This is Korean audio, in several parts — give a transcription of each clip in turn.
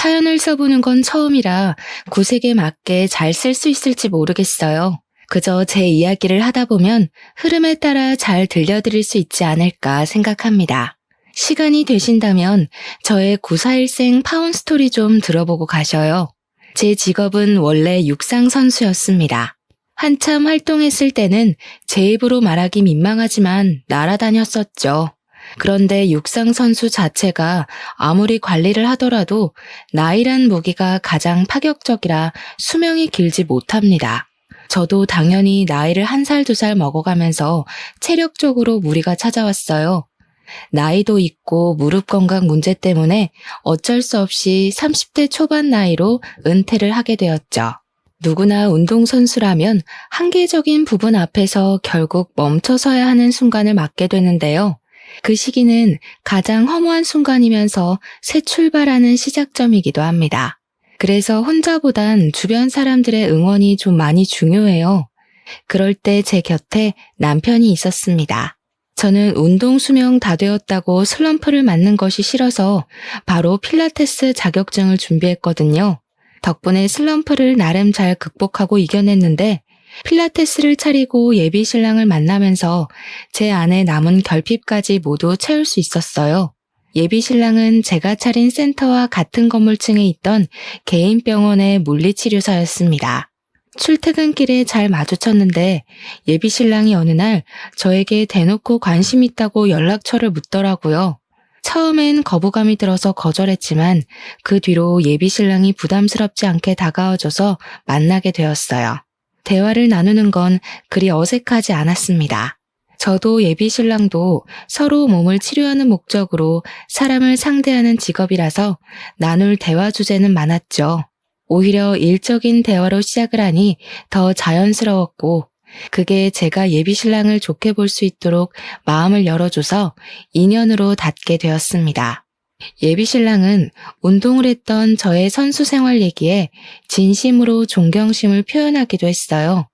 사연을 써보는 건 처음이라 구색에 맞게 잘 쓸 수 있을지 모르겠어요. 그저 제 이야기를 하다 보면 흐름에 따라 잘 들려드릴 수 있지 않을까 생각합니다. 시간이 되신다면 저의 941생 파운스토리 좀 들어보고 가셔요. 제 직업은 원래 육상 선수였습니다. 한참 활동했을 때는 제 입으로 말하기 민망하지만 날아다녔었죠. 그런데 육상 선수 자체가 아무리 관리를 하더라도 나이란 무기가 가장 파격적이라 수명이 길지 못합니다. 저도 당연히 나이를 1살, 2살 먹어가면서 체력적으로 무리가 찾아왔어요. 나이도 있고 무릎 건강 문제 때문에 어쩔 수 없이 30대 초반 나이로 은퇴를 하게 되었죠. 누구나 운동선수라면 한계적인 부분 앞에서 결국 멈춰서야 하는 순간을 맞게 되는데요. 그 시기는 가장 허무한 순간이면서 새 출발하는 시작점이기도 합니다. 그래서 혼자보단 주변 사람들의 응원이 좀 많이 중요해요. 그럴 때 제 곁에 남편이 있었습니다. 저는 운동 수명 다 되었다고 슬럼프를 맞는 것이 싫어서 바로 필라테스 자격증을 준비했거든요. 덕분에 슬럼프를 나름 잘 극복하고 이겨냈는데 필라테스를 차리고 예비 신랑을 만나면서 제 안에 남은 결핍까지 모두 채울 수 있었어요. 예비 신랑은 제가 차린 센터와 같은 건물층에 있던 개인 병원의 물리치료사였습니다. 출퇴근길에 잘 마주쳤는데 예비 신랑이 어느 날 저에게 대놓고 관심 있다고 연락처를 묻더라고요. 처음엔 거부감이 들어서 거절했지만 그 뒤로 예비 신랑이 부담스럽지 않게 다가와줘서 만나게 되었어요. 대화를 나누는 건 그리 어색하지 않았습니다. 저도 예비 신랑도 서로 몸을 치료하는 목적으로 사람을 상대하는 직업이라서 나눌 대화 주제는 많았죠. 오히려 일적인 대화로 시작을 하니 더 자연스러웠고 그게 제가 예비 신랑을 좋게 볼 수 있도록 마음을 열어줘서 인연으로 닿게 되었습니다. 예비 신랑은 운동을 했던 저의 선수 생활 얘기에 진심으로 존경심을 표현하기도 했어요.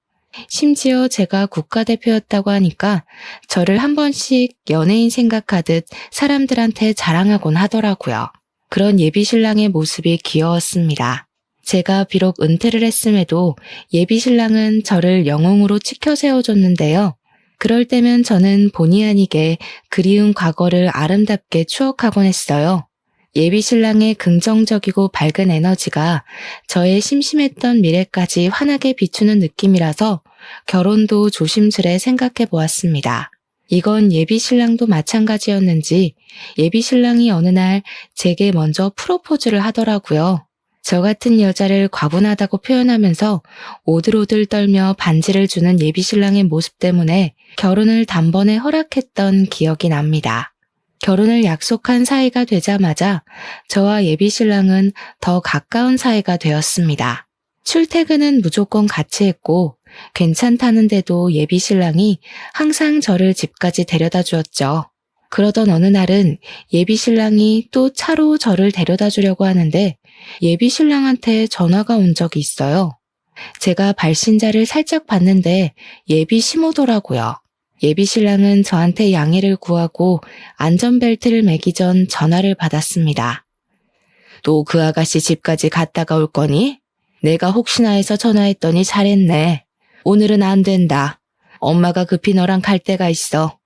심지어 제가 국가대표였다고 하니까 저를 한 번씩 연예인 생각하듯 사람들한테 자랑하곤 하더라고요. 그런 예비 신랑의 모습이 귀여웠습니다. 제가 비록 은퇴를 했음에도 예비 신랑은 저를 영웅으로 치켜 세워줬는데요. 그럴 때면 저는 본의 아니게 그리운 과거를 아름답게 추억하곤 했어요. 예비 신랑의 긍정적이고 밝은 에너지가 저의 심심했던 미래까지 환하게 비추는 느낌이라서 결혼도 조심스레 생각해 보았습니다. 이건 예비 신랑도 마찬가지였는지 예비 신랑이 어느 날 제게 먼저 프로포즈를 하더라고요. 저 같은 여자를 과분하다고 표현하면서 오들오들 떨며 반지를 주는 예비 신랑의 모습 때문에 결혼을 단번에 허락했던 기억이 납니다. 결혼을 약속한 사이가 되자마자 저와 예비 신랑은 더 가까운 사이가 되었습니다. 출퇴근은 무조건 같이 했고 괜찮다는데도 예비 신랑이 항상 저를 집까지 데려다 주었죠. 그러던 어느 날은 예비 신랑이 또 차로 저를 데려다 주려고 하는데 예비 신랑한테 전화가 온 적이 있어요. 제가 발신자를 살짝 봤는데 예비 시모더라고요. 예비 신랑은 저한테 양해를 구하고 안전벨트를 매기 전 전화를 받았습니다. 또 그 아가씨 집까지 갔다가 올 거니? 내가 혹시나 해서 전화했더니 잘했네. 오늘은 안 된다. 엄마가 급히 너랑 갈 데가 있어.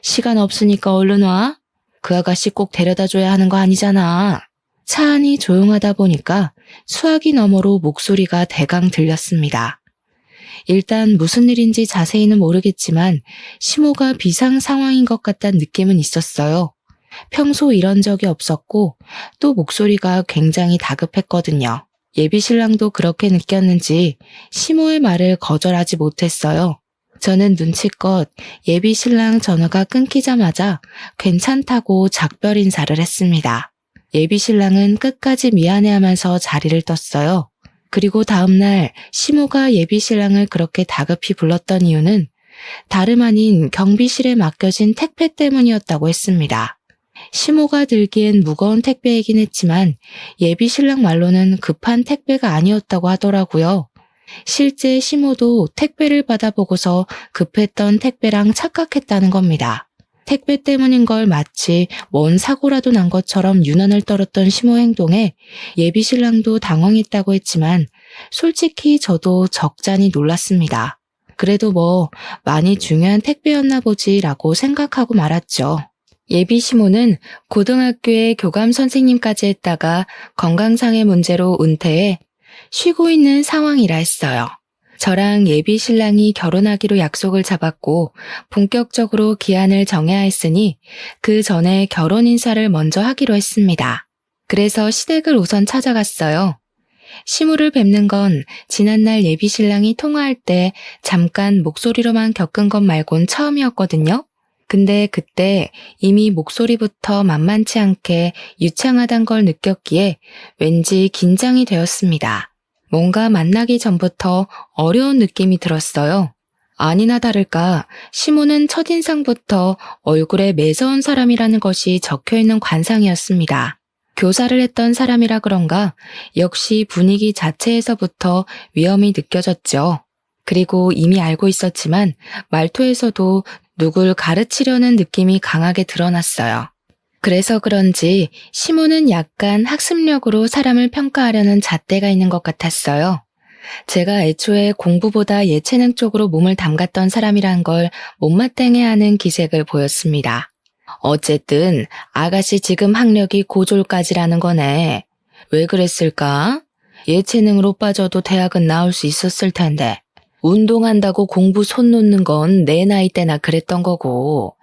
시간 없으니까 얼른 와. 그 아가씨 꼭 데려다 줘야 하는 거 아니잖아. 차 안이 조용하다 보니까 수화기 너머로 목소리가 대강 들렸습니다. 일단 무슨 일인지 자세히는 모르겠지만 시모가 비상 상황인 것 같다는 느낌은 있었어요. 평소 이런 적이 없었고 또 목소리가 굉장히 다급했거든요. 예비 신랑도 그렇게 느꼈는지 시모의 말을 거절하지 못했어요. 저는 눈치껏 예비 신랑 전화가 끊기자마자 괜찮다고 작별 인사를 했습니다. 예비 신랑은 끝까지 미안해하면서 자리를 떴어요. 그리고 다음날 시모가 예비 신랑을 그렇게 다급히 불렀던 이유는 다름 아닌 경비실에 맡겨진 택배 때문이었다고 했습니다. 시모가 들기엔 무거운 택배이긴 했지만 예비 신랑 말로는 급한 택배가 아니었다고 하더라고요. 실제 시모도 택배를 받아보고서 급했던 택배랑 착각했다는 겁니다. 택배 때문인 걸 마치 뭔 사고라도 난 것처럼 유난을 떨었던 시모 행동에 예비 신랑도 당황했다고 했지만 솔직히 저도 적잖이 놀랐습니다. 그래도 뭐 많이 중요한 택배였나 보지라고 생각하고 말았죠. 예비 시모는 고등학교에 교감 선생님까지 했다가 건강상의 문제로 은퇴해 쉬고 있는 상황이라 했어요. 저랑 예비 신랑이 결혼하기로 약속을 잡았고 본격적으로 기한을 정해야 했으니 그 전에 결혼 인사를 먼저 하기로 했습니다. 그래서 시댁을 우선 찾아갔어요. 시모를 뵙는 건 지난날 예비 신랑이 통화할 때 잠깐 목소리로만 겪은 것 말곤 처음이었거든요. 근데 그때 이미 목소리부터 만만치 않게 유창하단 걸 느꼈기에 왠지 긴장이 되었습니다. 뭔가 만나기 전부터 어려운 느낌이 들었어요. 아니나 다를까 시모는 첫인상부터 얼굴에 매서운 사람이라는 것이 적혀있는 관상이었습니다. 교사를 했던 사람이라 그런가 역시 분위기 자체에서부터 위험이 느껴졌죠. 그리고 이미 알고 있었지만 말투에서도 누굴 가르치려는 느낌이 강하게 드러났어요. 그래서 그런지 시모는 약간 학습력으로 사람을 평가하려는 잣대가 있는 것 같았어요. 제가 애초에 공부보다 예체능 쪽으로 몸을 담갔던 사람이란 걸 못마땅해하는 기색을 보였습니다. 어쨌든 아가씨 지금 학력이 고졸까지라는 거네. 왜 그랬을까? 예체능으로 빠져도 대학은 나올 수 있었을 텐데. 운동한다고 공부 손 놓는 건 내 나이 때나 그랬던 거고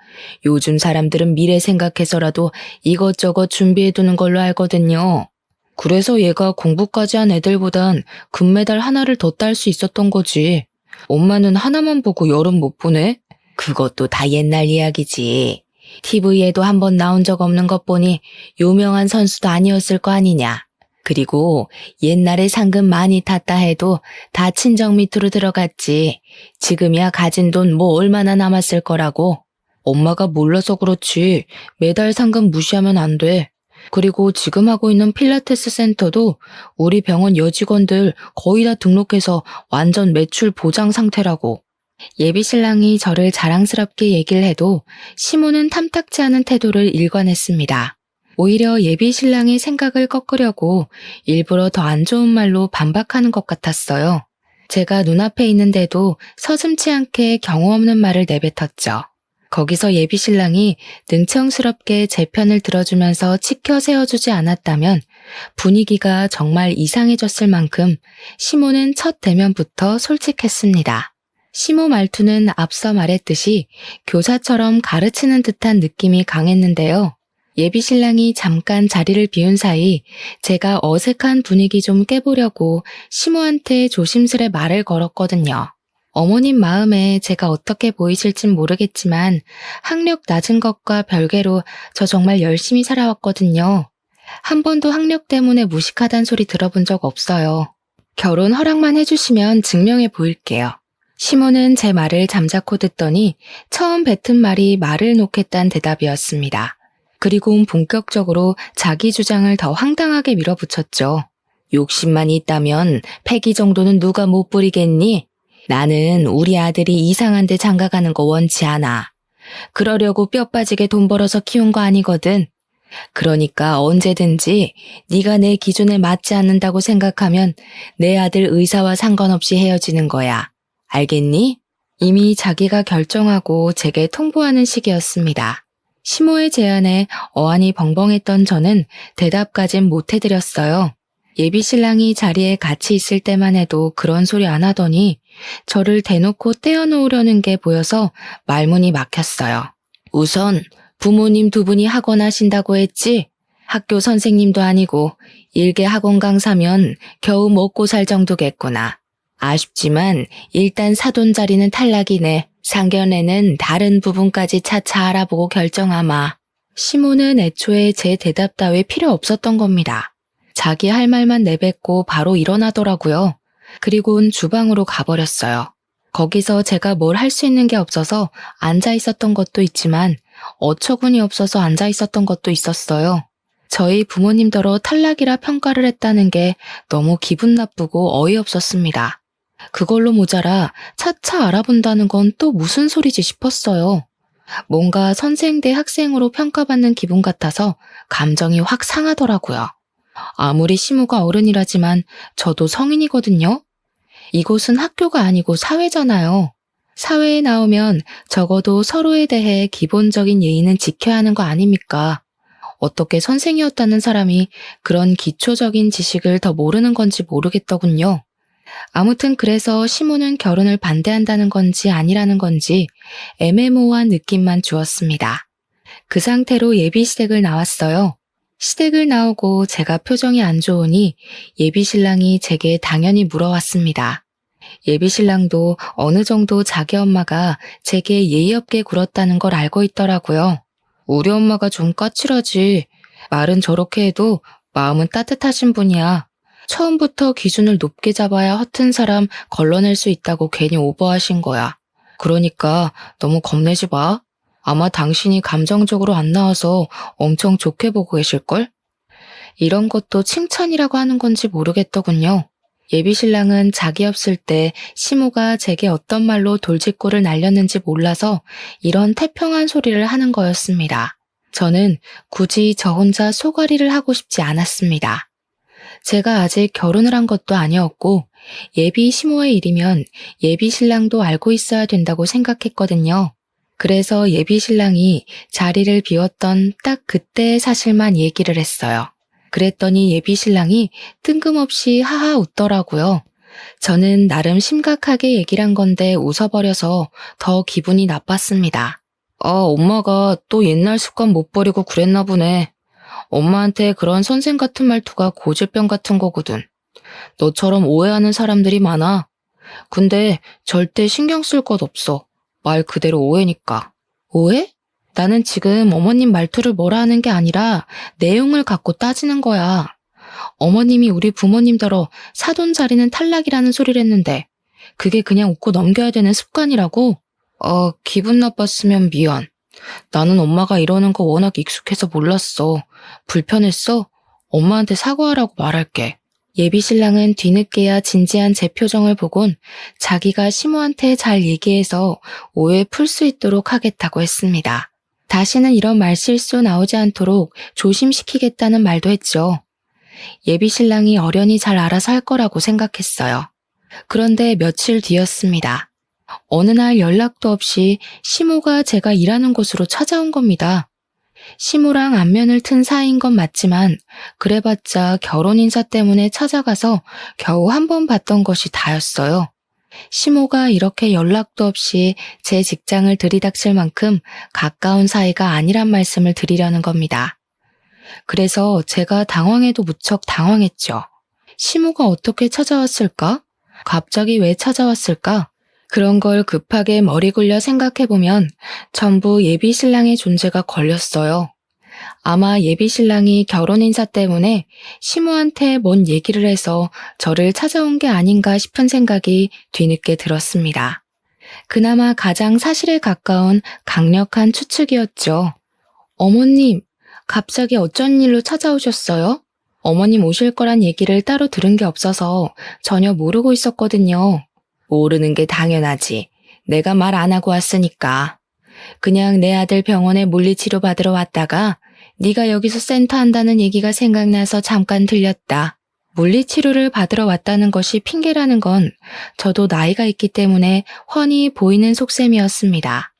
요즘 사람들은 미래 생각해서라도 이것저것 준비해두는 걸로 알거든요. 그래서 얘가 공부까지 한 애들보단 금메달 하나를 더 딸 수 있었던 거지. 엄마는 하나만 보고 여름 못 보네? 그것도 다 옛날 이야기지. TV에도 한번 나온 적 없는 것 보니 유명한 선수도 아니었을 거 아니냐. 그리고 옛날에 상금 많이 탔다 해도 다 친정 밑으로 들어갔지. 지금이야 가진 돈 뭐 얼마나 남았을 거라고. 엄마가 몰라서 그렇지. 매달 상금 무시하면 안 돼. 그리고 지금 하고 있는 필라테스 센터도 우리 병원 여직원들 거의 다 등록해서 완전 매출 보장 상태라고. 예비 신랑이 저를 자랑스럽게 얘기를 해도 시모는 탐탁지 않은 태도를 일관했습니다. 오히려 예비 신랑의 생각을 꺾으려고 일부러 더 안 좋은 말로 반박하는 것 같았어요. 제가 눈앞에 있는데도 서슴지 않게 경우 없는 말을 내뱉었죠. 거기서 예비 신랑이 능청스럽게 제 편을 들어주면서 치켜 세워주지 않았다면 분위기가 정말 이상해졌을 만큼 시모는 첫 대면부터 솔직했습니다. 시모 말투는 앞서 말했듯이 교사처럼 가르치는 듯한 느낌이 강했는데요. 예비 신랑이 잠깐 자리를 비운 사이 제가 어색한 분위기 좀 깨보려고 시모한테 조심스레 말을 걸었거든요. 어머님 마음에 제가 어떻게 보이실진 모르겠지만 학력 낮은 것과 별개로 저 정말 열심히 살아왔거든요. 한 번도 학력 때문에 무식하단 소리 들어본 적 없어요. 결혼 허락만 해주시면 증명해 보일게요. 시모는 제 말을 잠자코 듣더니 처음 뱉은 말이 말을 놓겠다는 대답이었습니다. 그리고는 본격적으로 자기 주장을 더 황당하게 밀어붙였죠. 욕심만 있다면 패기 정도는 누가 못 부리겠니? 나는 우리 아들이 이상한 데 장가가는 거 원치 않아. 그러려고 뼈 빠지게 돈 벌어서 키운 거 아니거든. 그러니까 언제든지 네가 내 기준에 맞지 않는다고 생각하면 내 아들 의사와 상관없이 헤어지는 거야. 알겠니? 이미 자기가 결정하고 제게 통보하는 시기였습니다. 시모의 제안에 어안이 벙벙했던 저는 대답까진 못 해드렸어요. 예비 신랑이 자리에 같이 있을 때만 해도 그런 소리 안 하더니 저를 대놓고 떼어놓으려는 게 보여서 말문이 막혔어요. 우선 부모님 두 분이 학원 하신다고 했지? 학교 선생님도 아니고 일개 학원 강사면 겨우 먹고 살 정도겠구나. 아쉽지만 일단 사돈 자리는 탈락이네. 상견례는 다른 부분까지 차차 알아보고 결정하마. 시모는 애초에 제 대답 따위 필요 없었던 겁니다. 자기 할 말만 내뱉고 바로 일어나더라고요. 그리고는 주방으로 가버렸어요. 거기서 제가 뭘 할 수 있는 게 없어서 앉아 있었던 것도 있지만 어처구니 없어서 앉아 있었던 것도 있었어요. 저희 부모님더러 탈락이라 평가를 했다는 게 너무 기분 나쁘고 어이없었습니다. 그걸로 모자라 차차 알아본다는 건 또 무슨 소리지 싶었어요. 뭔가 선생 대 학생으로 평가받는 기분 같아서 감정이 확 상하더라고요. 아무리 시모가 어른이라지만 저도 성인이거든요. 이곳은 학교가 아니고 사회잖아요. 사회에 나오면 적어도 서로에 대해 기본적인 예의는 지켜야 하는 거 아닙니까? 어떻게 선생이었다는 사람이 그런 기초적인 지식을 더 모르는 건지 모르겠더군요. 아무튼 그래서 시모는 결혼을 반대한다는 건지 아니라는 건지 애매모호한 느낌만 주었습니다. 그 상태로 예비시댁을 나왔어요. 시댁을 나오고 제가 표정이 안 좋으니 예비신랑이 제게 당연히 물어왔습니다. 예비신랑도 어느 정도 자기 엄마가 제게 예의 없게 굴었다는 걸 알고 있더라고요. 우리 엄마가 좀 까칠하지. 말은 저렇게 해도 마음은 따뜻하신 분이야. 처음부터 기준을 높게 잡아야 허튼 사람 걸러낼 수 있다고 괜히 오버하신 거야. 그러니까 너무 겁내지 마. 아마 당신이 감정적으로 안 나와서 엄청 좋게 보고 계실걸? 이런 것도 칭찬이라고 하는 건지 모르겠더군요. 예비신랑은 자기 없을 때 시모가 제게 어떤 말로 돌직구를 날렸는지 몰라서 이런 태평한 소리를 하는 거였습니다. 저는 굳이 저 혼자 소가리를 하고 싶지 않았습니다. 제가 아직 결혼을 한 것도 아니었고 예비 시모의 일이면 예비신랑도 알고 있어야 된다고 생각했거든요. 그래서 예비신랑이 자리를 비웠던 딱 그때의 사실만 얘기를 했어요. 그랬더니 예비신랑이 뜬금없이 하하 웃더라고요. 저는 나름 심각하게 얘기를 한 건데 웃어버려서 더 기분이 나빴습니다. 엄마가 또 옛날 습관 못 버리고 그랬나 보네. 엄마한테 그런 선생 같은 말투가 고질병 같은 거거든. 너처럼 오해하는 사람들이 많아. 근데 절대 신경 쓸 것 없어. 말 그대로 오해니까. 오해? 나는 지금 어머님 말투를 뭐라 하는 게 아니라 내용을 갖고 따지는 거야. 어머님이 우리 부모님더러 사돈 자리는 탈락이라는 소리를 했는데 그게 그냥 웃고 넘겨야 되는 습관이라고? 기분 나빴으면 미안. 나는 엄마가 이러는 거 워낙 익숙해서 몰랐어. 불편했어? 엄마한테 사과하라고 말할게. 예비신랑은 뒤늦게야 진지한 제 표정을 보곤 자기가 시모한테 잘 얘기해서 오해 풀 수 있도록 하겠다고 했습니다. 다시는 이런 말실수 나오지 않도록 조심시키겠다는 말도 했죠. 예비신랑이 어련히 잘 알아서 할 거라고 생각했어요. 그런데 며칠 뒤였습니다. 어느 날 연락도 없이 시모가 제가 일하는 곳으로 찾아온 겁니다. 시모랑 안면을 튼 사이인 건 맞지만 그래봤자 결혼 인사 때문에 찾아가서 겨우 한 번 봤던 것이 다였어요. 시모가 이렇게 연락도 없이 제 직장을 들이닥칠 만큼 가까운 사이가 아니란 말씀을 드리려는 겁니다. 그래서 제가 당황해도 무척 당황했죠. 시모가 어떻게 찾아왔을까? 갑자기 왜 찾아왔을까? 그런 걸 급하게 머리 굴려 생각해보면 전부 예비신랑의 존재가 걸렸어요. 아마 예비신랑이 결혼 인사 때문에 시모한테 뭔 얘기를 해서 저를 찾아온 게 아닌가 싶은 생각이 뒤늦게 들었습니다. 그나마 가장 사실에 가까운 강력한 추측이었죠. 어머님, 갑자기 어쩐 일로 찾아오셨어요? 어머님 오실 거란 얘기를 따로 들은 게 없어서 전혀 모르고 있었거든요. 모르는 게 당연하지. 내가 말 안 하고 왔으니까. 그냥 내 아들 병원에 물리치료 받으러 왔다가 네가 여기서 센터 한다는 얘기가 생각나서 잠깐 들렸다. 물리치료를 받으러 왔다는 것이 핑계라는 건 저도 나이가 있기 때문에 훤히 보이는 속셈이었습니다.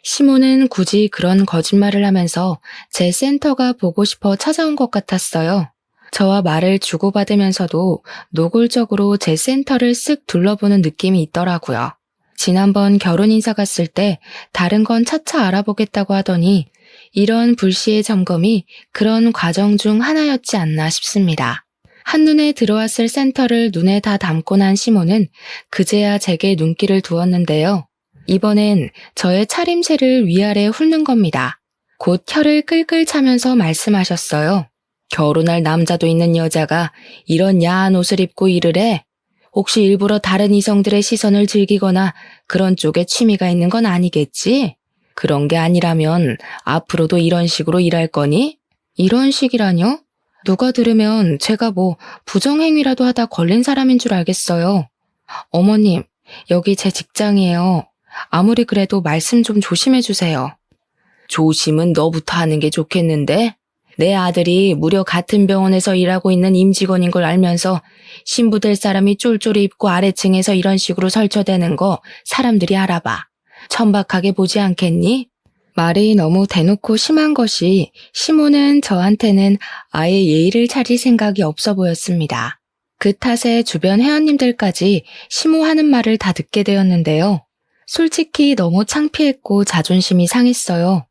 시모는 굳이 그런 거짓말을 하면서 제 센터가 보고 싶어 찾아온 것 같았어요. 저와 말을 주고받으면서도 노골적으로 제 센터를 쓱 둘러보는 느낌이 있더라고요. 지난번 결혼 인사 갔을 때 다른 건 차차 알아보겠다고 하더니 이런 불시의 점검이 그런 과정 중 하나였지 않나 싶습니다. 한눈에 들어왔을 센터를 눈에 다 담고 난 시모는 그제야 제게 눈길을 두었는데요. 이번엔 저의 차림새를 위아래 훑는 겁니다. 곧 혀를 끌끌 차면서 말씀하셨어요. 결혼할 남자도 있는 여자가 이런 야한 옷을 입고 일을 해? 혹시 일부러 다른 이성들의 시선을 즐기거나 그런 쪽에 취미가 있는 건 아니겠지? 그런 게 아니라면 앞으로도 이런 식으로 일할 거니? 이런 식이라뇨? 누가 들으면 제가 뭐 부정행위라도 하다 걸린 사람인 줄 알겠어요. 어머님, 여기 제 직장이에요. 아무리 그래도 말씀 좀 조심해 주세요. 조심은 너부터 하는 게 좋겠는데? 내 아들이 무려 같은 병원에서 일하고 있는 임직원인 걸 알면서 신부 될 사람이 쫄쫄이 입고 아래층에서 이런 식으로 설쳐대는 거 사람들이 알아봐. 천박하게 보지 않겠니? 말이 너무 대놓고 심한 것이 시모는 저한테는 아예 예의를 차릴 생각이 없어 보였습니다. 그 탓에 주변 회원님들까지 시모하는 말을 다 듣게 되었는데요. 솔직히 너무 창피했고 자존심이 상했어요.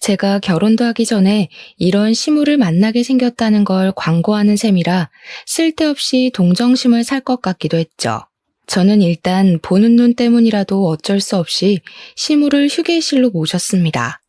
제가 결혼도 하기 전에 이런 시모를 만나게 생겼다는 걸 광고하는 셈이라 쓸데없이 동정심을 살 것 같기도 했죠. 저는 일단 보는 눈 때문이라도 어쩔 수 없이 시모를 휴게실로 모셨습니다.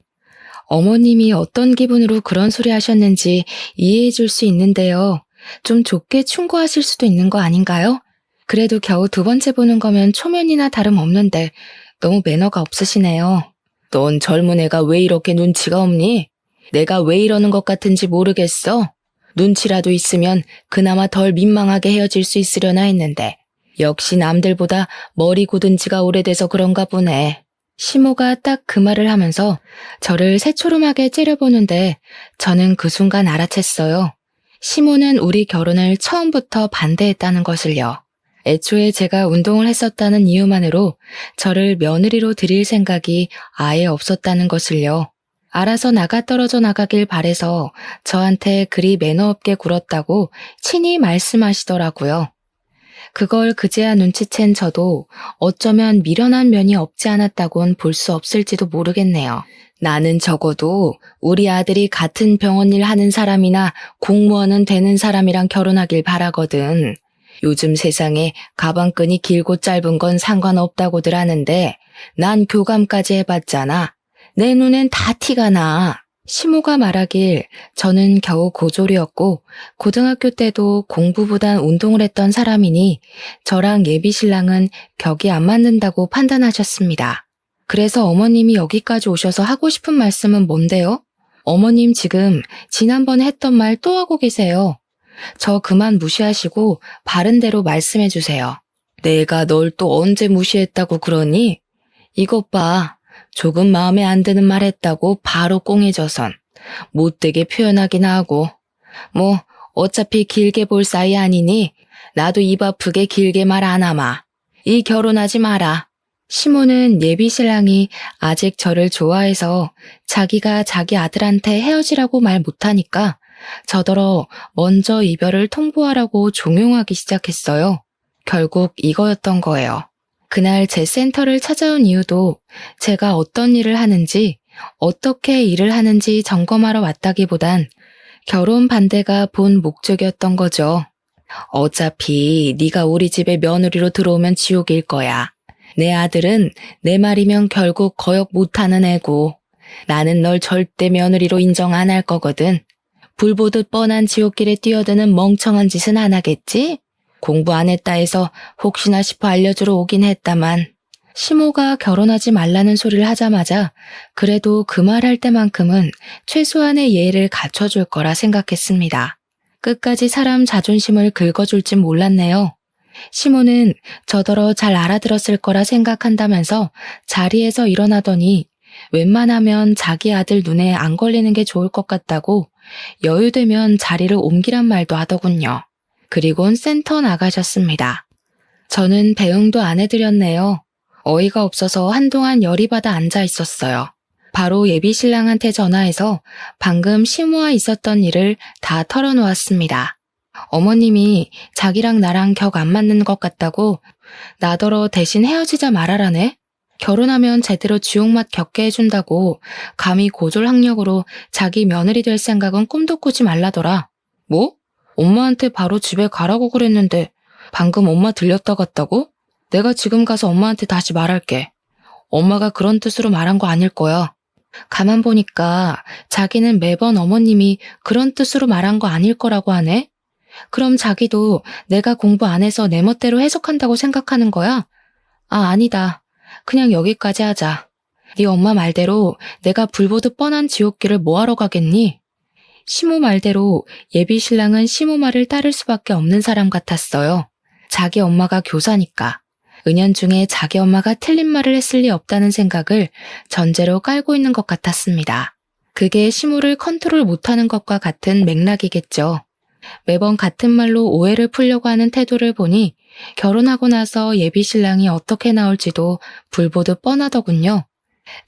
어머님이 어떤 기분으로 그런 소리 하셨는지 이해해 줄 수 있는데요. 좀 좁게 충고하실 수도 있는 거 아닌가요? 그래도 겨우 두 번째 보는 거면 초면이나 다름없는데 너무 매너가 없으시네요. 넌 젊은 애가 왜 이렇게 눈치가 없니? 내가 왜 이러는 것 같은지 모르겠어. 눈치라도 있으면 그나마 덜 민망하게 헤어질 수 있으려나 했는데 역시 남들보다 머리 굳은 지가 오래돼서 그런가 보네. 시모가 딱 그 말을 하면서 저를 새초롬하게 째려보는데 저는 그 순간 알아챘어요. 시모는 우리 결혼을 처음부터 반대했다는 것을요. 애초에 제가 운동을 했었다는 이유만으로 저를 며느리로 드릴 생각이 아예 없었다는 것을요. 알아서 나가떨어져 나가길 바래서 저한테 그리 매너 없게 굴었다고 친히 말씀하시더라고요. 그걸 그제야 눈치챈 저도 어쩌면 미련한 면이 없지 않았다곤 볼 수 없을지도 모르겠네요. 나는 적어도 우리 아들이 같은 병원 일 하는 사람이나 공무원은 되는 사람이랑 결혼하길 바라거든. 요즘 세상에 가방끈이 길고 짧은 건 상관없다고들 하는데 난 교감까지 해봤잖아. 내 눈엔 다 티가 나. 시모가 말하길 저는 겨우 고졸이었고 고등학교 때도 공부보단 운동을 했던 사람이니 저랑 예비신랑은 격이 안 맞는다고 판단하셨습니다. 그래서 어머님이 여기까지 오셔서 하고 싶은 말씀은 뭔데요? 어머님 지금 지난번에 했던 말 또 하고 계세요. 저 그만 무시하시고 바른 대로 말씀해 주세요. 내가 널 또 언제 무시했다고 그러니? 이것 봐. 조금 마음에 안 드는 말 했다고 바로 꽁해져선 못되게 표현하기나 하고 뭐 어차피 길게 볼 사이 아니니 나도 입 아프게 길게 말 안 하마. 이 결혼하지 마라. 시모는 예비신랑이 아직 저를 좋아해서 자기가 자기 아들한테 헤어지라고 말 못하니까 저더러 먼저 이별을 통보하라고 종용하기 시작했어요. 결국 이거였던 거예요. 그날 제 센터를 찾아온 이유도 제가 어떤 일을 하는지, 어떻게 일을 하는지 점검하러 왔다기보단 결혼 반대가 본 목적이었던 거죠. 어차피 네가 우리 집에 며느리로 들어오면 지옥일 거야. 내 아들은 내 말이면 결국 거역 못하는 애고 나는 널 절대 며느리로 인정 안 할 거거든. 불 보듯 뻔한 지옥길에 뛰어드는 멍청한 짓은 안 하겠지? 공부 안 했다 해서 혹시나 싶어 알려주러 오긴 했다만 시모가 결혼하지 말라는 소리를 하자마자 그래도 그 말할 때만큼은 최소한의 예의를 갖춰줄 거라 생각했습니다. 끝까지 사람 자존심을 긁어줄진 몰랐네요. 시모는 저더러 잘 알아들었을 거라 생각한다면서 자리에서 일어나더니 웬만하면 자기 아들 눈에 안 걸리는 게 좋을 것 같다고 여유되면 자리를 옮기란 말도 하더군요. 그리곤 센터 나가셨습니다. 저는 배웅도 안 해드렸네요. 어이가 없어서 한동안 열이 받아 앉아 있었어요. 바로 예비신랑한테 전화해서 방금 시모와 있었던 일을 다 털어놓았습니다. 어머님이 자기랑 나랑 격 안 맞는 것 같다고 나더러 대신 헤어지자 말하라네. 결혼하면 제대로 지옥맛 겪게 해준다고 감히 고졸학력으로 자기 며느리 될 생각은 꿈도 꾸지 말라더라. 뭐? 엄마한테 바로 집에 가라고 그랬는데 방금 엄마 들렸다 갔다고? 내가 지금 가서 엄마한테 다시 말할게. 엄마가 그런 뜻으로 말한 거 아닐 거야. 가만 보니까 자기는 매번 어머님이 그런 뜻으로 말한 거 아닐 거라고 하네? 그럼 자기도 내가 공부 안 해서 내 멋대로 해석한다고 생각하는 거야? 아, 아니다. 그냥 여기까지 하자. 네 엄마 말대로 내가 불보듯 뻔한 지옥길을 뭐하러 가겠니? 시모 말대로 예비신랑은 시모 말을 따를 수밖에 없는 사람 같았어요. 자기 엄마가 교사니까. 은연중에 자기 엄마가 틀린 말을 했을 리 없다는 생각을 전제로 깔고 있는 것 같았습니다. 그게 시무를 컨트롤 못하는 것과 같은 맥락이겠죠. 매번 같은 말로 오해를 풀려고 하는 태도를 보니 결혼하고 나서 예비 신랑이 어떻게 나올지도 불보듯 뻔하더군요.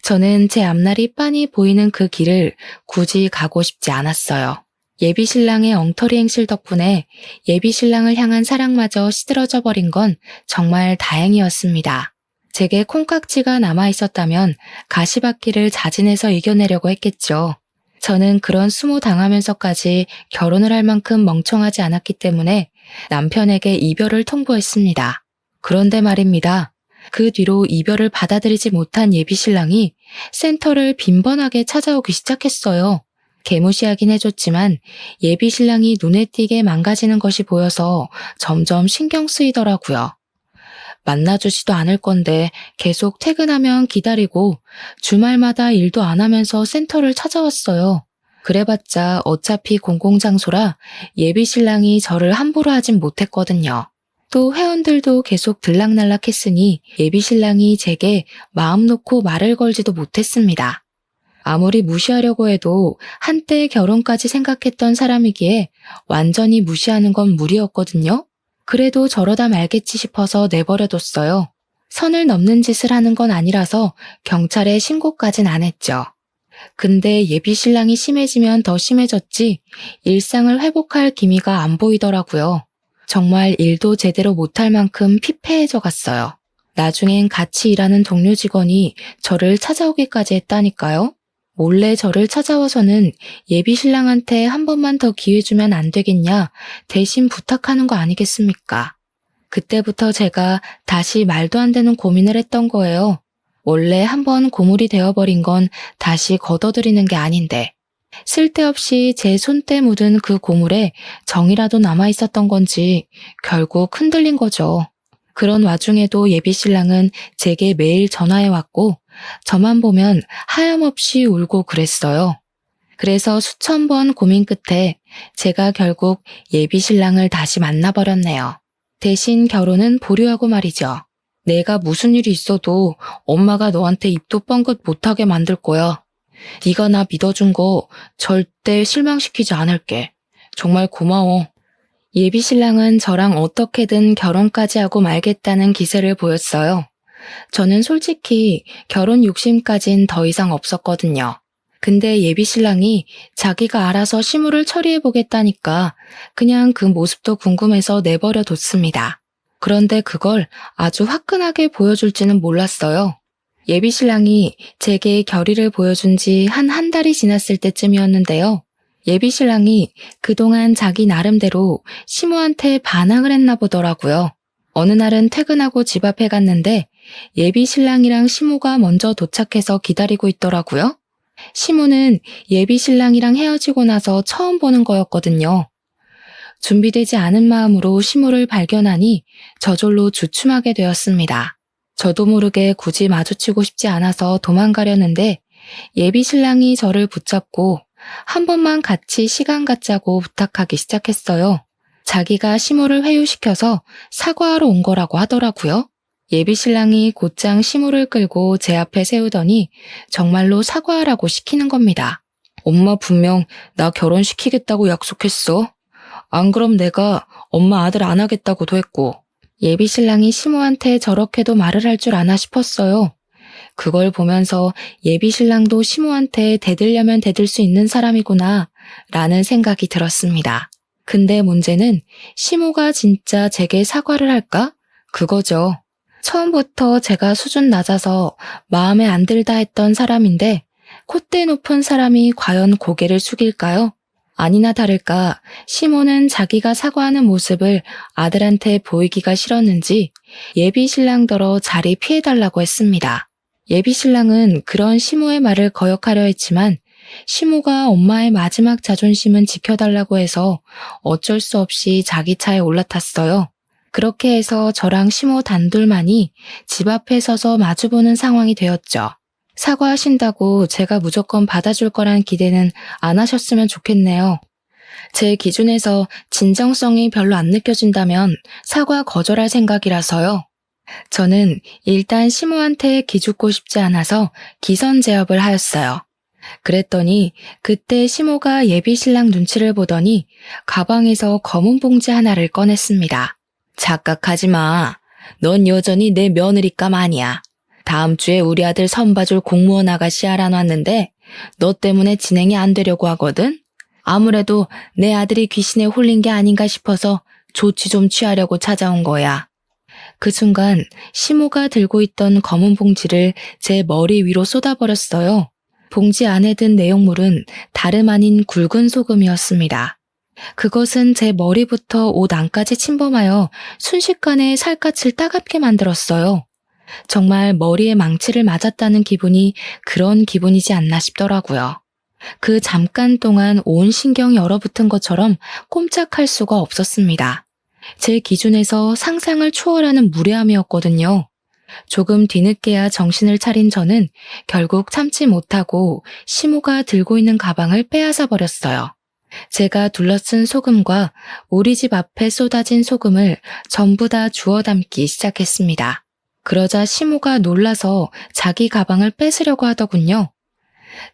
저는 제 앞날이 빤히 보이는 그 길을 굳이 가고 싶지 않았어요. 예비 신랑의 엉터리 행실 덕분에 예비 신랑을 향한 사랑마저 시들어져 버린 건 정말 다행이었습니다. 제게 콩깍지가 남아 있었다면 가시밭길을 자진해서 이겨내려고 했겠죠. 저는 그런 수모 당하면서까지 결혼을 할 만큼 멍청하지 않았기 때문에 남편에게 이별을 통보했습니다. 그런데 말입니다. 그 뒤로 이별을 받아들이지 못한 예비 신랑이 센터를 빈번하게 찾아오기 시작했어요. 개무시하긴 해줬지만 예비 신랑이 눈에 띄게 망가지는 것이 보여서 점점 신경 쓰이더라고요. 만나주지도 않을 건데 계속 퇴근하면 기다리고 주말마다 일도 안 하면서 센터를 찾아왔어요. 그래봤자 어차피 공공장소라 예비 신랑이 저를 함부로 하진 못했거든요. 또 회원들도 계속 들락날락했으니 예비 신랑이 제게 마음 놓고 말을 걸지도 못했습니다. 아무리 무시하려고 해도 한때 결혼까지 생각했던 사람이기에 완전히 무시하는 건 무리였거든요. 그래도 저러다 말겠지 싶어서 내버려뒀어요. 선을 넘는 짓을 하는 건 아니라서 경찰에 신고까진 안 했죠. 근데 예비 신랑이 심해지면 더 심해졌지 일상을 회복할 기미가 안 보이더라고요. 정말 일도 제대로 못할 만큼 피폐해져 갔어요. 나중엔 같이 일하는 동료 직원이 저를 찾아오기까지 했다니까요. 몰래 저를 찾아와서는 예비 신랑한테 한 번만 더 기회 주면 안 되겠냐 대신 부탁하는 거 아니겠습니까? 그때부터 제가 다시 말도 안 되는 고민을 했던 거예요. 원래 한 번 고물이 되어버린 건 다시 걷어들이는 게 아닌데 쓸데없이 제 손때 묻은 그 고물에 정이라도 남아있었던 건지 결국 흔들린 거죠. 그런 와중에도 예비 신랑은 제게 매일 전화해왔고 저만 보면 하염없이 울고 그랬어요. 그래서 수천 번 고민 끝에 제가 결국 예비 신랑을 다시 만나버렸네요. 대신 결혼은 보류하고 말이죠. 내가 무슨 일이 있어도 엄마가 너한테 입도 뻥긋 못하게 만들 거야. 네가 나 믿어준 거 절대 실망시키지 않을게. 정말 고마워. 예비 신랑은 저랑 어떻게든 결혼까지 하고 말겠다는 기세를 보였어요. 저는 솔직히 결혼 욕심까진 더 이상 없었거든요. 근데 예비 신랑이 자기가 알아서 시무를 처리해보겠다니까 그냥 그 모습도 궁금해서 내버려 뒀습니다. 그런데 그걸 아주 화끈하게 보여줄지는 몰랐어요. 예비 신랑이 제게 결의를 보여준 지 한 달이 지났을 때쯤이었는데요. 예비 신랑이 그동안 자기 나름대로 시무한테 반항을 했나 보더라고요. 어느 날은 퇴근하고 집 앞에 갔는데 예비 신랑이랑 시무가 먼저 도착해서 기다리고 있더라고요. 시무는 예비 신랑이랑 헤어지고 나서 처음 보는 거였거든요. 준비되지 않은 마음으로 시무를 발견하니 저절로 주춤하게 되었습니다. 저도 모르게 굳이 마주치고 싶지 않아서 도망가려는데 예비 신랑이 저를 붙잡고 한 번만 같이 시간 갖자고 부탁하기 시작했어요. 자기가 시무를 회유시켜서 사과하러 온 거라고 하더라고요. 예비 신랑이 곧장 시무를 끌고 제 앞에 세우더니 정말로 사과하라고 시키는 겁니다. 엄마 분명 나 결혼시키겠다고 약속했어. 안 그럼 내가 엄마 아들 안 하겠다고도 했고. 예비 신랑이 시무한테 저렇게도 말을 할 줄 아나 싶었어요. 그걸 보면서 예비 신랑도 시무한테 대들려면 대들 수 있는 사람이구나 라는 생각이 들었습니다. 근데 문제는 시무가 진짜 제게 사과를 할까? 그거죠. 처음부터 제가 수준 낮아서 마음에 안 들다 했던 사람인데 콧대 높은 사람이 과연 고개를 숙일까요? 아니나 다를까 시모는 자기가 사과하는 모습을 아들한테 보이기가 싫었는지 예비 신랑더러 자리 피해달라고 했습니다. 예비 신랑은 그런 시모의 말을 거역하려 했지만 시모가 엄마의 마지막 자존심은 지켜달라고 해서 어쩔 수 없이 자기 차에 올라탔어요. 그렇게 해서 저랑 시모 단둘만이 집 앞에 서서 마주보는 상황이 되었죠. 사과하신다고 제가 무조건 받아줄 거란 기대는 안 하셨으면 좋겠네요. 제 기준에서 진정성이 별로 안 느껴진다면 사과 거절할 생각이라서요. 저는 일단 시모한테 기죽고 싶지 않아서 기선제압을 하였어요. 그랬더니 그때 시모가 예비 신랑 눈치를 보더니 가방에서 검은 봉지 하나를 꺼냈습니다. 착각하지 마. 넌 여전히 내 며느리감 아니야. 다음 주에 우리 아들 선봐줄 공무원 아가씨 알아놨는데 너 때문에 진행이 안 되려고 하거든? 아무래도 내 아들이 귀신에 홀린 게 아닌가 싶어서 조치 좀 취하려고 찾아온 거야. 그 순간 시모가 들고 있던 검은 봉지를 제 머리 위로 쏟아버렸어요. 봉지 안에 든 내용물은 다름 아닌 굵은 소금이었습니다. 그것은 제 머리부터 옷 안까지 침범하여 순식간에 살갗을 따갑게 만들었어요. 정말 머리에 망치를 맞았다는 기분이 그런 기분이지 않나 싶더라고요. 그 잠깐 동안 온 신경이 얼어붙은 것처럼 꼼짝할 수가 없었습니다. 제 기준에서 상상을 초월하는 무례함이었거든요. 조금 뒤늦게야 정신을 차린 저는 결국 참지 못하고 시모가 들고 있는 가방을 빼앗아 버렸어요. 제가 둘러쓴 소금과 우리 집 앞에 쏟아진 소금을 전부 다 주워 담기 시작했습니다. 그러자 시모가 놀라서 자기 가방을 뺏으려고 하더군요.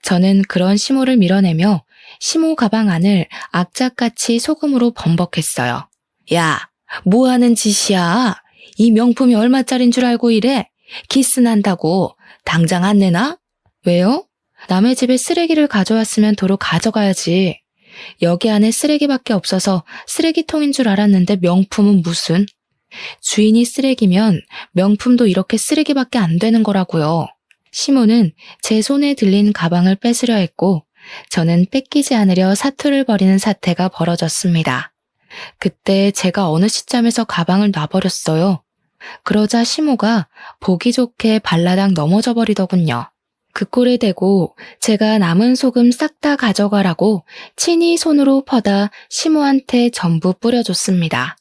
저는 그런 시모를 밀어내며 시모 가방 안을 악착같이 소금으로 범벅했어요. 야, 뭐 하는 짓이야? 이 명품이 얼마짜린 줄 알고 이래? 기스 난다고. 당장 안 내놔? 왜요? 남의 집에 쓰레기를 가져왔으면 도로 가져가야지. 여기 안에 쓰레기밖에 없어서 쓰레기통인 줄 알았는데 명품은 무슨? 주인이 쓰레기면 명품도 이렇게 쓰레기밖에 안 되는 거라고요. 시모는 제 손에 들린 가방을 뺏으려 했고 저는 뺏기지 않으려 사투를 벌이는 사태가 벌어졌습니다. 그때 제가 어느 시점에서 가방을 놔버렸어요. 그러자 시모가 보기 좋게 발라당 넘어져 버리더군요. 그 꼴에 대고 제가 남은 소금 싹 다 가져가라고 친히 손으로 퍼다 시모한테 전부 뿌려줬습니다.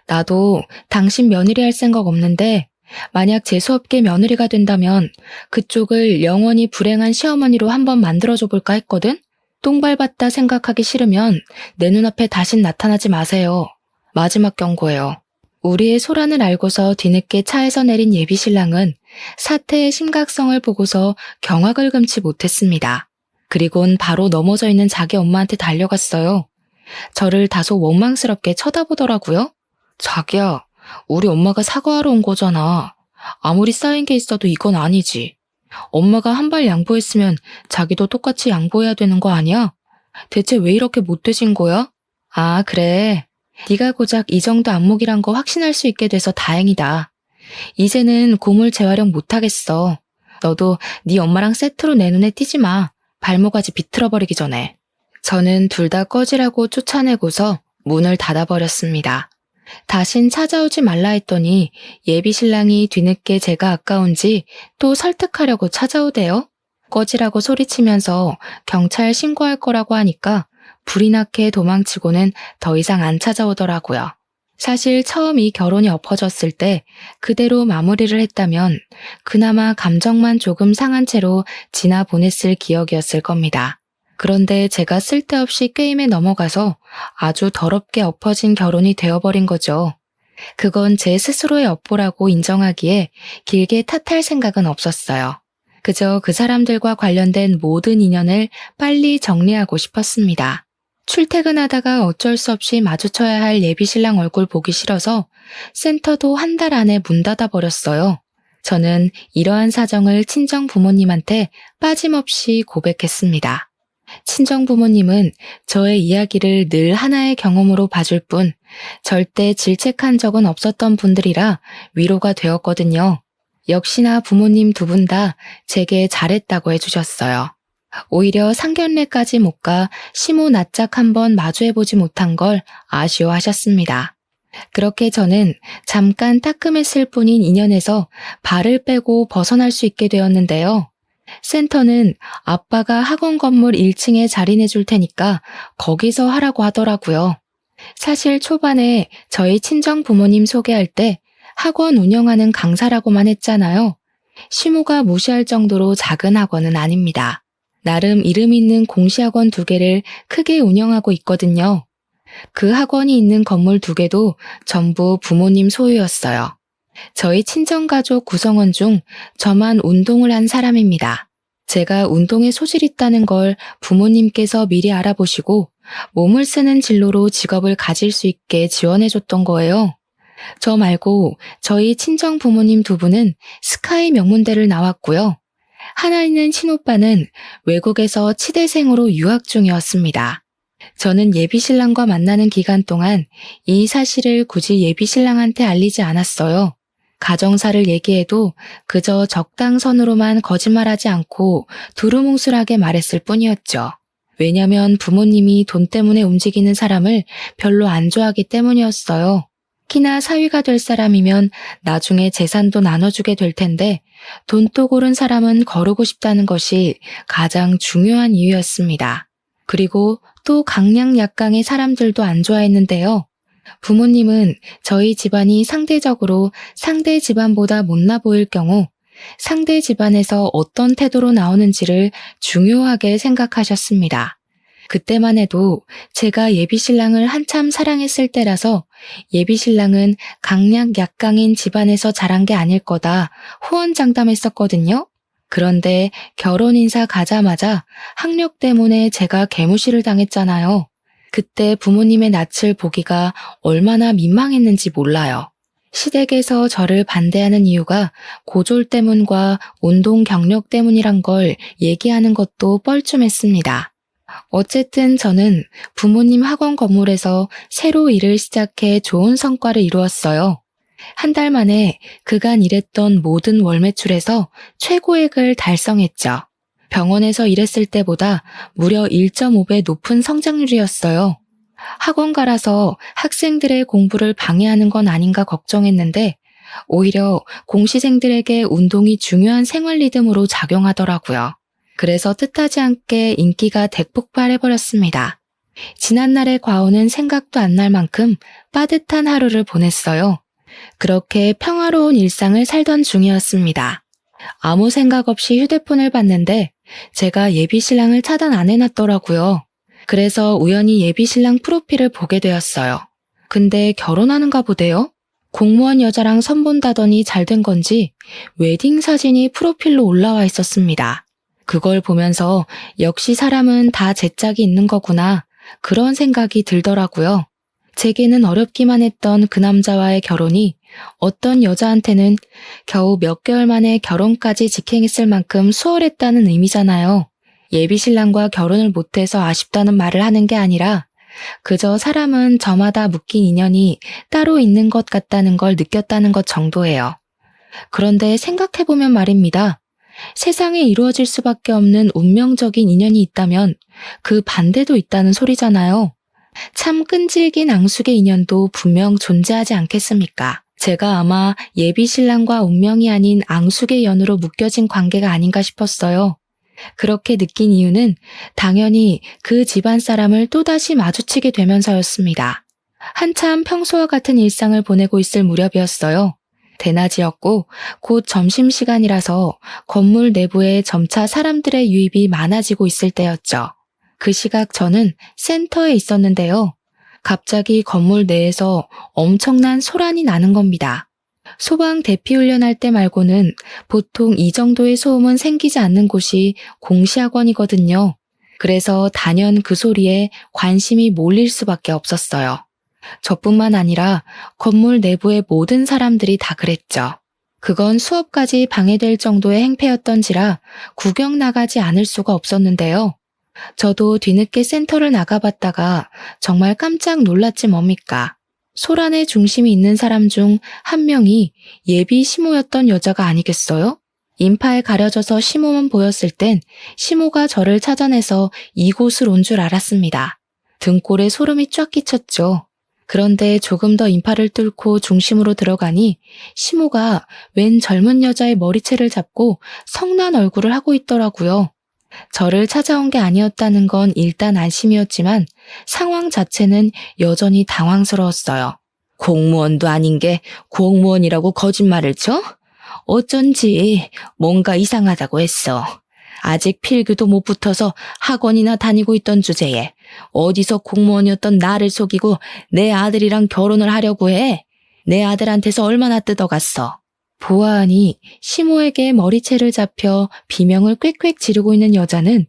나도 당신 며느리 할 생각 없는데 만약 재수없게 며느리가 된다면 그쪽을 영원히 불행한 시어머니로 한번 만들어줘 볼까 했거든? 똥 밟았다 생각하기 싫으면 내 눈앞에 다신 나타나지 마세요. 마지막 경고예요. 우리의 소란을 알고서 뒤늦게 차에서 내린 예비 신랑은 사태의 심각성을 보고서 경악을 금치 못했습니다. 그리곤 바로 넘어져 있는 자기 엄마한테 달려갔어요. 저를 다소 원망스럽게 쳐다보더라고요. 자기야, 우리 엄마가 사과하러 온 거잖아. 아무리 쌓인 게 있어도 이건 아니지. 엄마가 한 발 양보했으면 자기도 똑같이 양보해야 되는 거 아니야? 대체 왜 이렇게 못되신 거야? 아, 그래. 네가 고작 이 정도 안목이란 거 확신할 수 있게 돼서 다행이다. 이제는 고물 재활용 못하겠어. 너도 네 엄마랑 세트로 내 눈에 띄지 마. 발모가지 비틀어버리기 전에. 저는 둘 다 꺼지라고 쫓아내고서 문을 닫아버렸습니다. 다신 찾아오지 말라 했더니 예비 신랑이 뒤늦게 제가 아까운지 또 설득하려고 찾아오대요. 꺼지라고 소리치면서 경찰 신고할 거라고 하니까 불이 나게 도망치고는 더 이상 안 찾아오더라고요. 사실 처음 이 결혼이 엎어졌을 때 그대로 마무리를 했다면 그나마 감정만 조금 상한 채로 지나 보냈을 기억이었을 겁니다. 그런데 제가 쓸데없이 게임에 넘어가서 아주 더럽게 엎어진 결혼이 되어버린 거죠. 그건 제 스스로의 업보라고 인정하기에 길게 탓할 생각은 없었어요. 그저 그 사람들과 관련된 모든 인연을 빨리 정리하고 싶었습니다. 출퇴근하다가 어쩔 수 없이 마주쳐야 할 예비 신랑 얼굴 보기 싫어서 센터도 한 달 안에 문 닫아 버렸어요. 저는 이러한 사정을 친정 부모님한테 빠짐없이 고백했습니다. 친정 부모님은 저의 이야기를 늘 하나의 경험으로 봐줄 뿐 절대 질책한 적은 없었던 분들이라 위로가 되었거든요. 역시나 부모님 두 분 다 제게 잘했다고 해주셨어요. 오히려 상견례까지 못 가 시모 낯짝 한번 마주해보지 못한 걸 아쉬워하셨습니다. 그렇게 저는 잠깐 따끔했을 뿐인 인연에서 발을 빼고 벗어날 수 있게 되었는데요. 센터는 아빠가 학원 건물 1층에 자리 내줄 테니까 거기서 하라고 하더라고요. 사실 초반에 저희 친정 부모님 소개할 때 학원 운영하는 강사라고만 했잖아요. 시모가 무시할 정도로 작은 학원은 아닙니다. 나름 이름 있는 공시학원 2개를 크게 운영하고 있거든요. 그 학원이 있는 건물 2개도 전부 부모님 소유였어요. 저희 친정가족 구성원 중 저만 운동을 한 사람입니다. 제가 운동에 소질이 있다는 걸 부모님께서 미리 알아보시고 몸을 쓰는 진로로 직업을 가질 수 있게 지원해줬던 거예요. 저 말고 저희 친정 부모님 두 분은 스카이 명문대를 나왔고요. 하나 있는 친오빠는 외국에서 치대생으로 유학 중이었습니다. 저는 예비신랑과 만나는 기간 동안 이 사실을 굳이 예비신랑한테 알리지 않았어요. 가정사를 얘기해도 그저 적당선으로만 거짓말하지 않고 두루뭉술하게 말했을 뿐이었죠. 왜냐면 부모님이 돈 때문에 움직이는 사람을 별로 안 좋아하기 때문이었어요. 키나 사위가 될 사람이면 나중에 재산도 나눠주게 될 텐데 돈독 오른 사람은 거르고 싶다는 것이 가장 중요한 이유였습니다. 그리고 또 강약약강의 사람들도 안 좋아했는데요. 부모님은 저희 집안이 상대적으로 상대 집안보다 못나 보일 경우 상대 집안에서 어떤 태도로 나오는지를 중요하게 생각하셨습니다. 그때만 해도 제가 예비신랑을 한참 사랑했을 때라서 예비신랑은 강약약강인 집안에서 자란 게 아닐 거다 호언장담했었거든요. 그런데 결혼 인사 가자마자 학력 때문에 제가 개무시를 당했잖아요. 그때 부모님의 낯을 보기가 얼마나 민망했는지 몰라요. 시댁에서 저를 반대하는 이유가 고졸 때문과 운동 경력 때문이란 걸 얘기하는 것도 뻘쭘했습니다. 어쨌든 저는 부모님 학원 건물에서 새로 일을 시작해 좋은 성과를 이루었어요. 한 달 만에 그간 일했던 모든 월 매출에서 최고액을 달성했죠. 병원에서 일했을 때보다 무려 1.5배 높은 성장률이었어요. 학원가라서 학생들의 공부를 방해하는 건 아닌가 걱정했는데 오히려 공시생들에게 운동이 중요한 생활 리듬으로 작용하더라고요. 그래서 뜻하지 않게 인기가 대폭발해버렸습니다. 지난날의 과오는 생각도 안 날 만큼 빠듯한 하루를 보냈어요. 그렇게 평화로운 일상을 살던 중이었습니다. 아무 생각 없이 휴대폰을 봤는데 제가 예비신랑을 차단 안 해놨더라고요. 그래서 우연히 예비신랑 프로필을 보게 되었어요. 근데 결혼하는가 보대요? 공무원 여자랑 선본다더니 잘된 건지 웨딩 사진이 프로필로 올라와 있었습니다. 그걸 보면서 역시 사람은 다 제 짝이 있는 거구나 그런 생각이 들더라고요. 제게는 어렵기만 했던 그 남자와의 결혼이 어떤 여자한테는 겨우 몇 개월 만에 결혼까지 직행했을 만큼 수월했다는 의미잖아요. 예비신랑과 결혼을 못해서 아쉽다는 말을 하는 게 아니라 그저 사람은 저마다 묶인 인연이 따로 있는 것 같다는 걸 느꼈다는 것 정도예요. 그런데 생각해보면 말입니다. 세상에 이루어질 수밖에 없는 운명적인 인연이 있다면 그 반대도 있다는 소리잖아요. 참 끈질긴 앙숙의 인연도 분명 존재하지 않겠습니까? 제가 아마 예비신랑과 운명이 아닌 앙숙의 연으로 묶여진 관계가 아닌가 싶었어요. 그렇게 느낀 이유는 당연히 그 집안 사람을 또다시 마주치게 되면서였습니다. 한참 평소와 같은 일상을 보내고 있을 무렵이었어요. 대낮이었고 곧 점심시간이라서 건물 내부에 점차 사람들의 유입이 많아지고 있을 때였죠. 그 시각 저는 센터에 있었는데요. 갑자기 건물 내에서 엄청난 소란이 나는 겁니다. 소방 대피 훈련할 때 말고는 보통 이 정도의 소음은 생기지 않는 곳이 공시학원이거든요. 그래서 단연 그 소리에 관심이 몰릴 수밖에 없었어요. 저뿐만 아니라 건물 내부의 모든 사람들이 다 그랬죠. 그건 수업까지 방해될 정도의 행패였던지라 구경 나가지 않을 수가 없었는데요. 저도 뒤늦게 센터를 나가봤다가 정말 깜짝 놀랐지 뭡니까. 소란의 중심이 있는 사람 중 한 명이 예비 시모였던 여자가 아니겠어요? 인파에 가려져서 시모만 보였을 땐 시모가 저를 찾아내서 이곳을 온 줄 알았습니다. 등골에 소름이 쫙 끼쳤죠. 그런데 조금 더 인파를 뚫고 중심으로 들어가니 시모가 웬 젊은 여자의 머리채를 잡고 성난 얼굴을 하고 있더라고요. 저를 찾아온 게 아니었다는 건 일단 안심이었지만 상황 자체는 여전히 당황스러웠어요. 공무원도 아닌 게 공무원이라고 거짓말을 쳐? 어쩐지 뭔가 이상하다고 했어. 아직 필기도 못 붙어서 학원이나 다니고 있던 주제에 어디서 공무원이었던 나를 속이고 내 아들이랑 결혼을 하려고 해? 내 아들한테서 얼마나 뜯어갔어. 보아하니 시모에게 머리채를 잡혀 비명을 꽥꽥 지르고 있는 여자는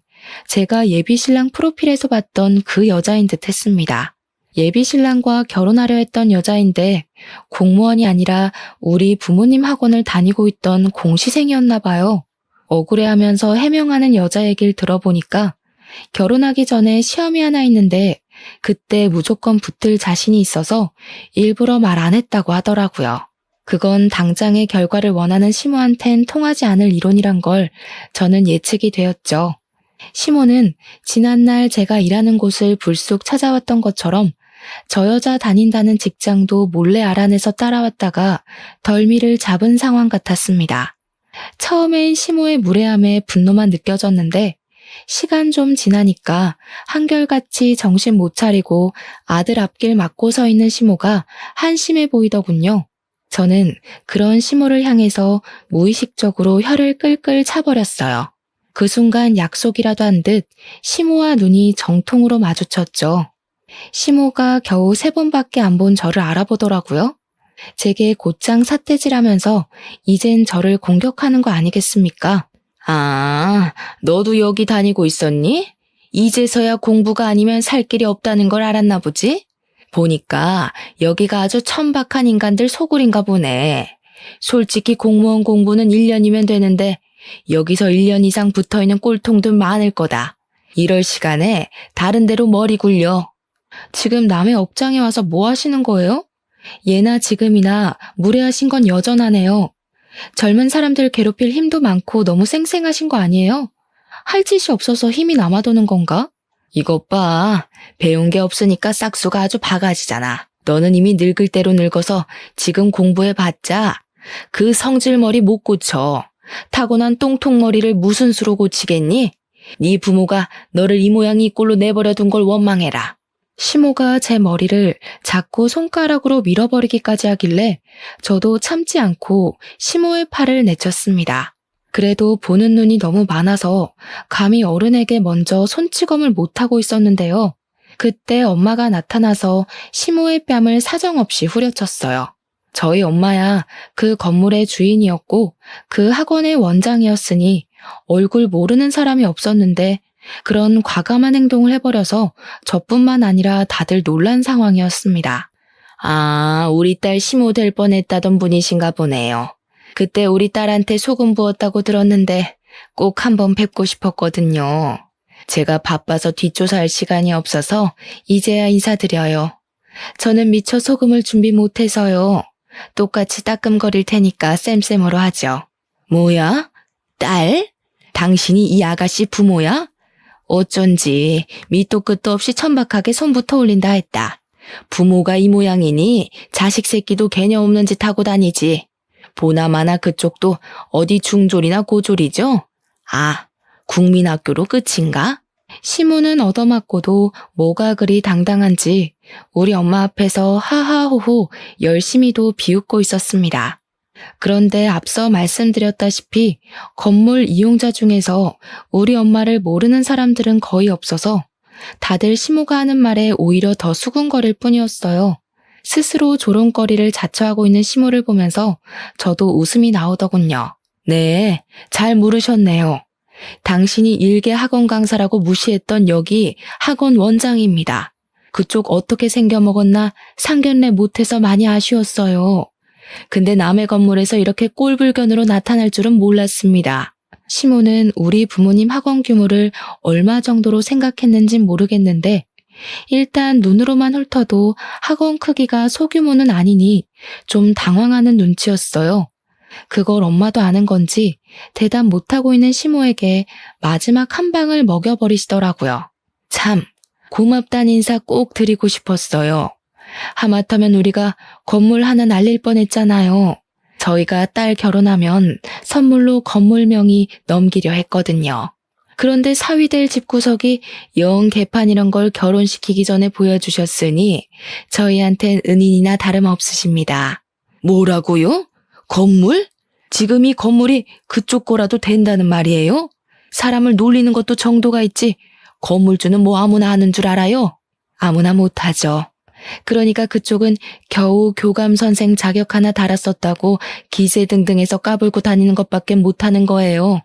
제가 예비신랑 프로필에서 봤던 그 여자인 듯 했습니다. 예비신랑과 결혼하려 했던 여자인데 공무원이 아니라 우리 부모님 학원을 다니고 있던 공시생이었나 봐요. 억울해하면서 해명하는 여자 얘기를 들어보니까 결혼하기 전에 시험이 하나 있는데 그때 무조건 붙을 자신이 있어서 일부러 말 안 했다고 하더라고요. 그건 당장의 결과를 원하는 시모한텐 통하지 않을 이론이란 걸 저는 예측이 되었죠. 시모는 지난날 제가 일하는 곳을 불쑥 찾아왔던 것처럼 저 여자 다닌다는 직장도 몰래 알아내서 따라왔다가 덜미를 잡은 상황 같았습니다. 처음엔 시모의 무례함에 분노만 느껴졌는데 시간 좀 지나니까 한결같이 정신 못 차리고 아들 앞길 막고 서 있는 시모가 한심해 보이더군요. 저는 그런 시모를 향해서 무의식적으로 혀를 끌끌 차버렸어요. 그 순간 약속이라도 한 듯 시모와 눈이 정통으로 마주쳤죠. 시모가 겨우 3번밖에 안 본 저를 알아보더라고요. 제게 곧장 삿대질하면서 이젠 저를 공격하는 거 아니겠습니까? 아, 너도 여기 다니고 있었니? 이제서야 공부가 아니면 살 길이 없다는 걸 알았나 보지? 보니까 여기가 아주 천박한 인간들 소굴인가 보네. 솔직히 공무원 공부는 1년이면 되는데 여기서 1년 이상 붙어있는 꼴통들 많을 거다. 이럴 시간에 다른 데로 머리 굴려. 지금 남의 업장에 와서 뭐 하시는 거예요? 예나 지금이나 무례하신 건 여전하네요. 젊은 사람들 괴롭힐 힘도 많고 너무 쌩쌩하신 거 아니에요? 할 짓이 없어서 힘이 남아도는 건가? 이것 봐. 배운 게 없으니까 싹수가 아주 바가지잖아. 너는 이미 늙을 대로 늙어서 지금 공부해봤자 그 성질머리 못 고쳐. 타고난 똥통머리를 무슨 수로 고치겠니? 네 부모가 너를 이 모양 이 꼴로 내버려둔 걸 원망해라. 시모가 제 머리를 자꾸 손가락으로 밀어버리기까지 하길래 저도 참지 않고 시모의 팔을 내쳤습니다. 그래도 보는 눈이 너무 많아서 감히 어른에게 먼저 손찌검을 못하고 있었는데요. 그때 엄마가 나타나서 시모의 뺨을 사정없이 후려쳤어요. 저희 엄마야 그 건물의 주인이었고 그 학원의 원장이었으니 얼굴 모르는 사람이 없었는데 그런 과감한 행동을 해버려서 저뿐만 아니라 다들 놀란 상황이었습니다. 아, 우리 딸 시모 될 뻔했다던 분이신가 보네요. 그때 우리 딸한테 소금 부었다고 들었는데 꼭 한번 뵙고 싶었거든요. 제가 바빠서 뒷조사할 시간이 없어서 이제야 인사드려요. 저는 미처 소금을 준비 못해서요. 똑같이 따끔거릴 테니까 쌤쌤으로 하죠. 뭐야? 딸? 당신이 이 아가씨 부모야? 어쩐지 밑도 끝도 없이 천박하게 손부터 올린다 했다. 부모가 이 모양이니 자식 새끼도 개념 없는 짓 하고 다니지. 보나마나 그쪽도 어디 중졸이나 고졸이죠? 아, 국민학교로 끝인가? 시모는 얻어맞고도 뭐가 그리 당당한지 우리 엄마 앞에서 하하호호 열심히도 비웃고 있었습니다. 그런데 앞서 말씀드렸다시피 건물 이용자 중에서 우리 엄마를 모르는 사람들은 거의 없어서 다들 시모가 하는 말에 오히려 더 수군거릴 뿐이었어요. 스스로 조롱거리를 자처하고 있는 시모를 보면서 저도 웃음이 나오더군요. 네, 잘 물으셨네요. 당신이 일개 학원 강사라고 무시했던 여기 학원 원장입니다. 그쪽 어떻게 생겨먹었나 상견례 못해서 많이 아쉬웠어요. 근데 남의 건물에서 이렇게 꼴불견으로 나타날 줄은 몰랐습니다. 시모는 우리 부모님 학원 규모를 얼마 정도로 생각했는진 모르겠는데 일단 눈으로만 훑어도 학원 크기가 소규모는 아니니 좀 당황하는 눈치였어요. 그걸 엄마도 아는 건지 대답 못하고 있는 시모에게 마지막 한 방을 먹여버리시더라고요. 참, 고맙단 인사 꼭 드리고 싶었어요. 하마터면 우리가 건물 하나 날릴 뻔했잖아요. 저희가 딸 결혼하면 선물로 건물 명의 넘기려 했거든요. 그런데 사위될 집구석이 영 개판이란 걸 결혼시키기 전에 보여주셨으니 저희한텐 은인이나 다름없으십니다. 뭐라고요? 건물? 지금 이 건물이 그쪽 거라도 된다는 말이에요? 사람을 놀리는 것도 정도가 있지 건물주는 뭐 아무나 하는 줄 알아요? 아무나 못하죠. 그러니까 그쪽은 겨우 교감 선생 자격 하나 달았었다고 기세등등해서 까불고 다니는 것밖에 못하는 거예요.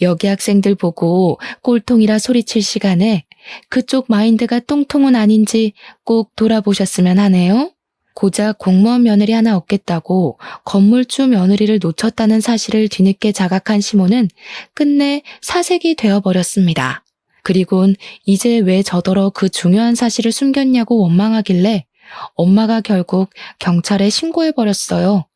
여기 학생들 보고 꼴통이라 소리칠 시간에 그쪽 마인드가 똥통은 아닌지 꼭 돌아보셨으면 하네요. 고작 공무원 며느리 하나 얻겠다고 건물주 며느리를 놓쳤다는 사실을 뒤늦게 자각한 시모는 끝내 사색이 되어버렸습니다. 그리곤 이제 왜 저더러 그 중요한 사실을 숨겼냐고 원망하길래 엄마가 결국 경찰에 신고해버렸어요.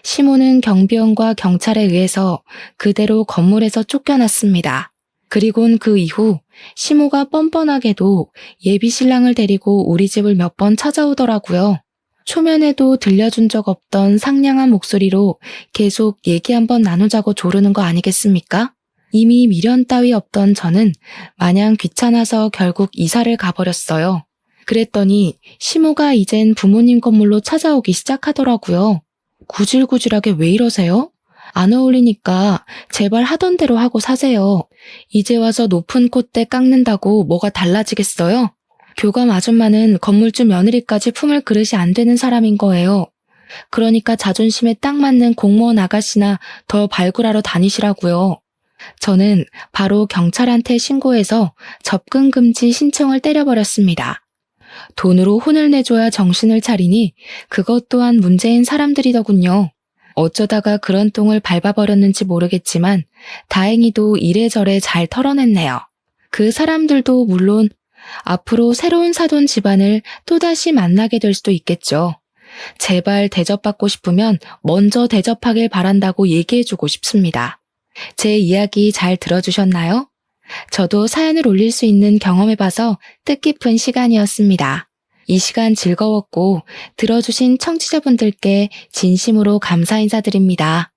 시모는 경비원과 경찰에 의해서 그대로 건물에서 쫓겨났습니다. 그리곤 그 이후 시모가 뻔뻔하게도 예비 신랑을 데리고 우리 집을 몇 번 찾아오더라고요. 초면에도 들려준 적 없던 상냥한 목소리로 계속 얘기 한번 나누자고 조르는 거 아니겠습니까? 이미 미련 따위 없던 저는 마냥 귀찮아서 결국 이사를 가버렸어요. 그랬더니 시모가 이젠 부모님 건물로 찾아오기 시작하더라고요. 구질구질하게 왜 이러세요? 안 어울리니까 제발 하던 대로 하고 사세요. 이제 와서 높은 콧대 깎는다고 뭐가 달라지겠어요? 교감 아줌마는 건물주 며느리까지 품을 그릇이 안 되는 사람인 거예요. 그러니까 자존심에 딱 맞는 공무원 아가씨나 더 발굴하러 다니시라고요. 저는 바로 경찰한테 신고해서 접근 금지 신청을 때려버렸습니다. 돈으로 혼을 내줘야 정신을 차리니 그것 또한 문제인 사람들이더군요. 어쩌다가 그런 똥을 밟아버렸는지 모르겠지만 다행히도 이래저래 잘 털어냈네요. 그 사람들도 물론 앞으로 새로운 사돈 집안을 또다시 만나게 될 수도 있겠죠. 제발 대접받고 싶으면 먼저 대접하길 바란다고 얘기해주고 싶습니다. 제 이야기 잘 들어주셨나요? 저도 사연을 올릴 수 있는 경험해봐서 뜻깊은 시간이었습니다. 이 시간 즐거웠고 들어주신 청취자분들께 진심으로 감사 인사드립니다.